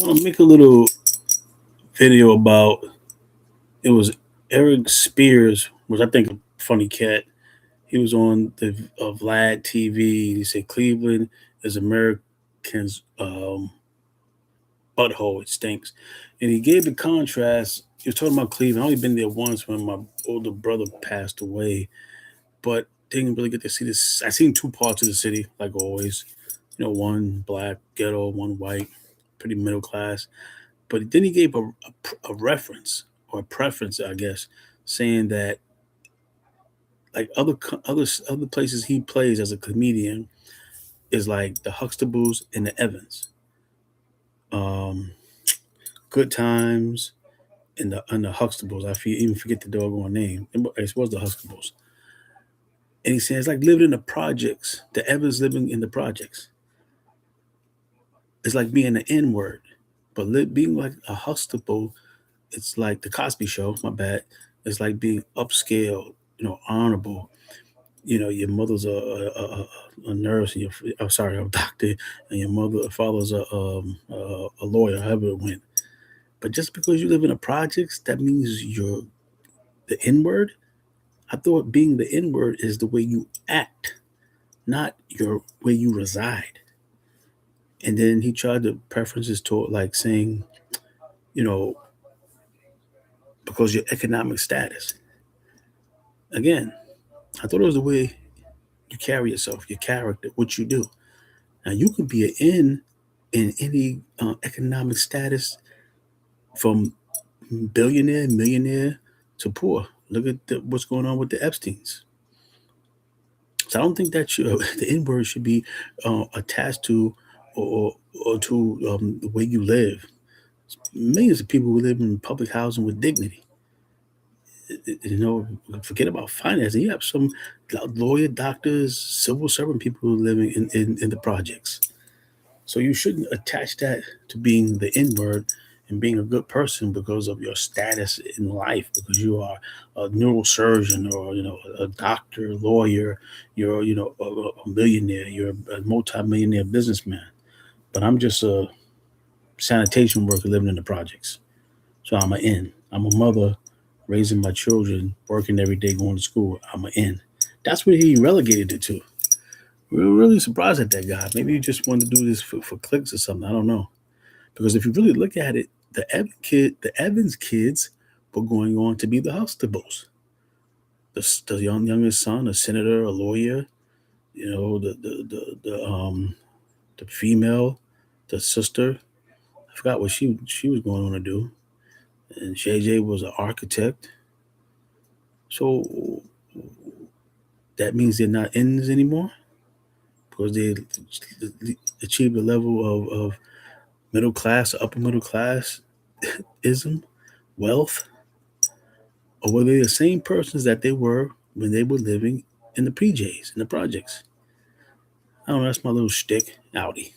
I want to make a little video about it was Eric Spears, which I think a funny cat. He was on the Vlad TV. He said Cleveland is Americans' butthole. It stinks, and he gave the contrast. He was talking about Cleveland. I only been there once when my older brother passed away, but didn't really get to see this. I seen two parts of the city, like always. One black ghetto, one white, pretty middle class. But then he gave a reference or a preference, I guess, saying that like other places he plays as a comedian is like the Huxtables and the Evans, um, Good Times and the Huxtables. Even forget the doggone name. It was the Huxtables. And he says like living in the projects. The Evans living in the projects. It's like being an N word, but being like a Huxtable, it's like the Cosby Show. My bad. It's like being upscale, honorable. Your mother's a nurse, and I'm sorry, a doctor, and your father's a lawyer, however it went. But just because you live in a projects, that means you're the N word. I thought being the N word is the way you act, not your where you reside. And then he tried to preferences to like saying, you know, because your economic status. Again, I thought it was the way you carry yourself, your character, what you do. Now you could be an in any economic status from billionaire, millionaire to poor. Look at what's going on with the Epstein's. So I don't think that the N word should be attached to or, or to the way you live. Millions of people who live in public housing with dignity. You know, forget about finance. You have some lawyer, doctors, civil servant people who are living in the projects. So you shouldn't attach that to being the N word and being a good person because of your status in life, because you are a neurosurgeon or a doctor, lawyer, you're a millionaire, you're a multi-millionaire businessman. But I'm just a sanitation worker living in the projects. So I'm an N. I'm a mother raising my children, working every day, going to school. I'm an N. That's what he relegated it to. We were really surprised at that guy. Maybe he just wanted to do this for clicks or something. I don't know. Because if you really look at it, the Evans kids were going on to be the Huxtables. The youngest son, a senator, a lawyer. The female, the sister. I forgot what she was going on to do. And JJ was an architect. So that means they're not ends anymore because they achieved a level of middle class, upper middle class ism, wealth, or were they the same persons that they were when they were living in the PJs, in the projects? I don't know. That's my little shtick. Outie.